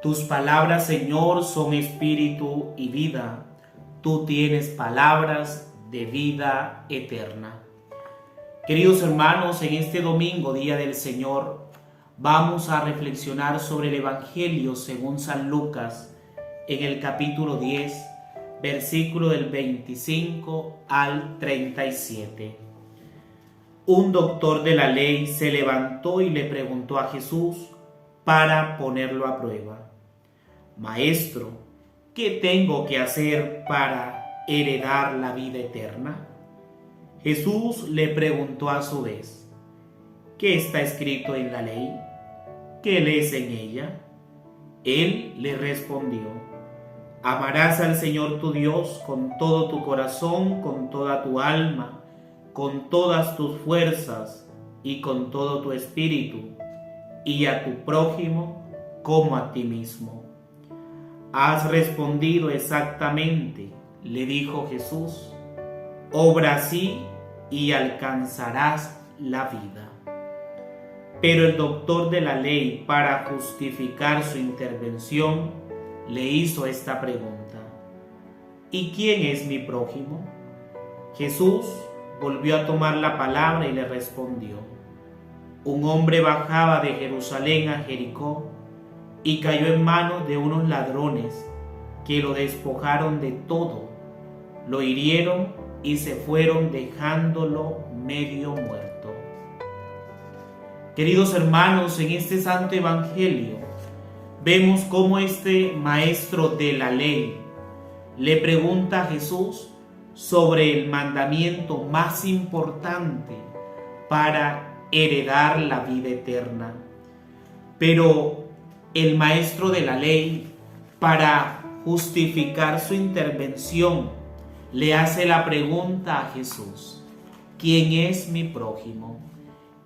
Tus palabras, Señor, son espíritu y vida. Tú tienes palabras de vida eterna. Queridos hermanos, en este domingo, Día del Señor, vamos a reflexionar sobre el Evangelio según San Lucas, en el capítulo 10, versículo del 25 al 37. Un doctor de la ley se levantó y le preguntó a Jesús para ponerlo a prueba: Maestro, ¿qué tengo que hacer para heredar la vida eterna? Jesús le preguntó a su vez: ¿qué está escrito en la ley? ¿Qué lees en ella? Él le respondió: amarás al Señor tu Dios con todo tu corazón, con toda tu alma, con todas tus fuerzas y con todo tu espíritu, y a tu prójimo como a ti mismo. Has respondido exactamente, le dijo Jesús. Obra así y alcanzarás la vida. Pero el doctor de la ley, para justificar su intervención, le hizo esta pregunta: ¿y quién es mi prójimo? Jesús volvió a tomar la palabra y le respondió: un hombre bajaba de Jerusalén a Jericó y cayó en manos de unos ladrones que lo despojaron de todo, lo hirieron y se fueron dejándolo medio muerto. Queridos hermanos, en este santo evangelio vemos cómo este maestro de la ley le pregunta a Jesús sobre el mandamiento más importante para heredar la vida eterna. Pero el maestro de la ley, para justificar su intervención, le hace la pregunta a Jesús: ¿quién es mi prójimo?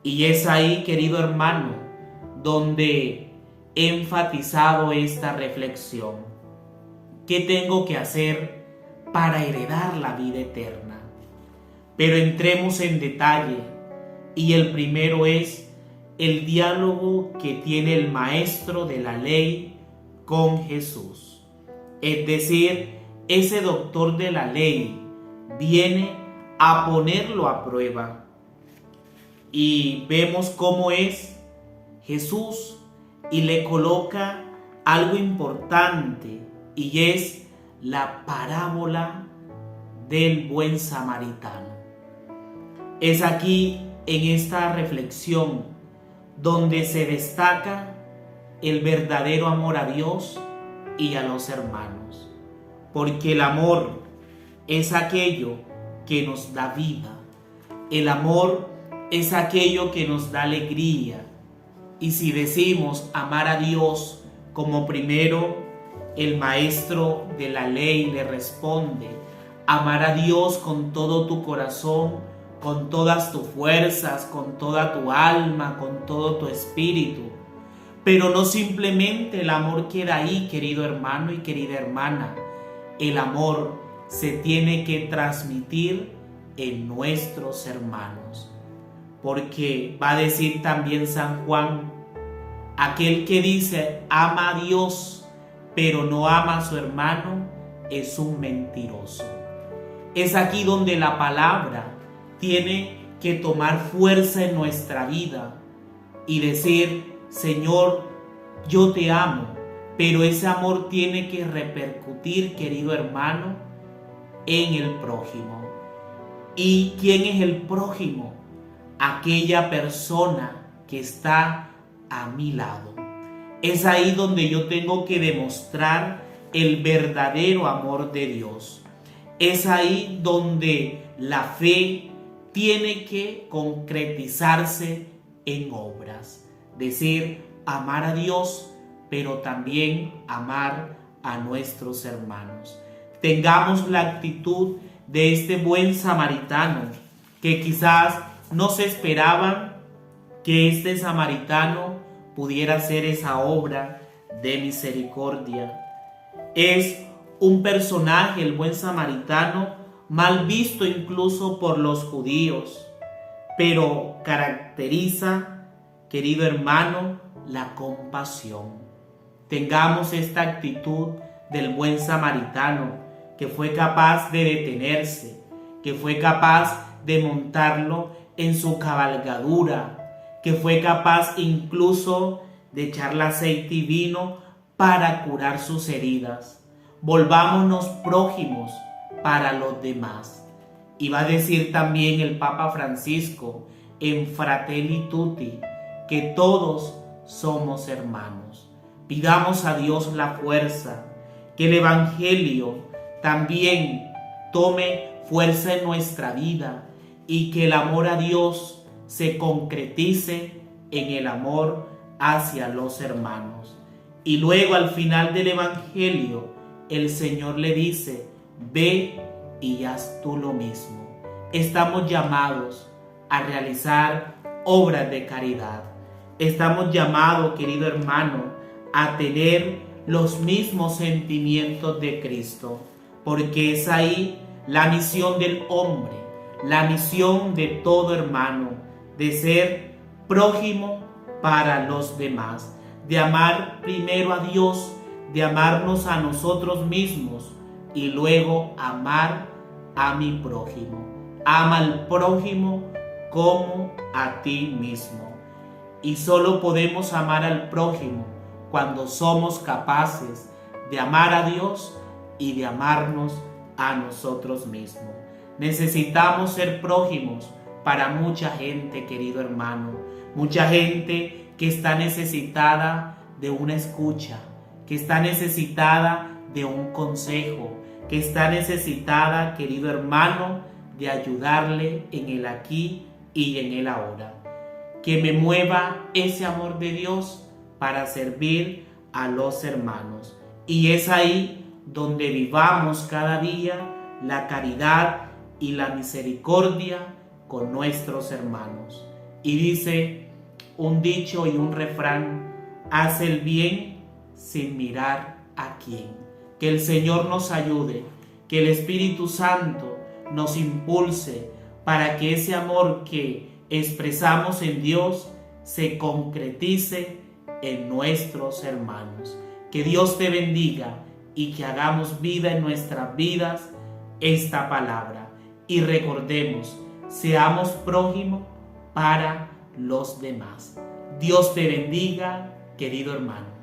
Y es ahí, querido hermano, donde he enfatizado esta reflexión. ¿Qué tengo que hacer para heredar la vida eterna? Pero entremos en detalle, y el primero es el diálogo que tiene el maestro de la ley con Jesús. Es decir, ese doctor de la ley viene a ponerlo a prueba. Y vemos cómo es Jesús y le coloca algo importante, y es la parábola del buen samaritano. Es aquí, en esta reflexión, donde se destaca el verdadero amor a Dios y a los hermanos. Porque el amor es aquello que nos da vida. El amor es aquello que nos da alegría. Y si decimos amar a Dios como primero, el maestro de la ley le responde: amar a Dios con todo tu corazón, con todas tus fuerzas, con toda tu alma, con todo tu espíritu. Pero no simplemente el amor queda ahí, querido hermano y querida hermana. El amor se tiene que transmitir en nuestros hermanos. Porque va a decir también San Juan: aquel que dice ama a Dios, pero no ama a su hermano, es un mentiroso. Es aquí donde la palabra tiene que tomar fuerza en nuestra vida y decir: Señor, yo te amo, pero ese amor tiene que repercutir, querido hermano, en el prójimo. ¿Y quién es el prójimo? Aquella persona que está a mi lado. Es ahí donde yo tengo que demostrar el verdadero amor de Dios. Es ahí donde la fe tiene que concretizarse en obras. Decir, amar a Dios, pero también amar a nuestros hermanos. Tengamos la actitud de este buen samaritano, que quizás no se esperaban que este samaritano pudiera hacer esa obra de misericordia. Es un personaje, el buen samaritano, mal visto incluso por los judíos, pero caracteriza, querido hermano, la compasión. tengamos esta actitud del buen samaritano, que fue capaz de detenerse, que fue capaz de montarlo en su cabalgadura, que fue capaz incluso de echarle aceite y vino para curar sus heridas. Volvámonos prójimos para los demás. Y va a decir también el Papa Francisco en Fratelli Tutti que todos somos hermanos. Pidamos a Dios la fuerza, que el Evangelio también tome fuerza en nuestra vida y que el amor a Dios se concretice en el amor hacia los hermanos. Y luego al final del Evangelio el Señor le dice: ve y haz tú lo mismo. Estamos llamados a realizar obras de caridad. Estamos llamados, querido hermano, a tener los mismos sentimientos de Cristo, porque es ahí la misión del hombre, la misión de todo hermano, de ser prójimo para los demás, de amar primero a Dios, de amarnos a nosotros mismos y luego amar a mi prójimo. Ama al prójimo como a ti mismo. Y solo podemos amar al prójimo cuando somos capaces de amar a Dios y de amarnos a nosotros mismos. Necesitamos ser prójimos para mucha gente, querido hermano, mucha gente que está necesitada de una escucha, que está necesitada de un consejo, que está necesitada, querido hermano, de ayudarle en el aquí y en el ahora. Que me mueva ese amor de Dios para servir a los hermanos. Y es ahí donde vivamos cada día la caridad y la misericordia con nuestros hermanos. Y dice un dicho y un refrán: haz el bien sin mirar a quién. Que el Señor nos ayude, que el Espíritu Santo nos impulse para que ese amor que expresamos en Dios se concretice en nuestros hermanos. Que Dios te bendiga y que hagamos vida en nuestras vidas esta palabra. Y recordemos, seamos prójimos para los demás. Dios te bendiga, querido hermano.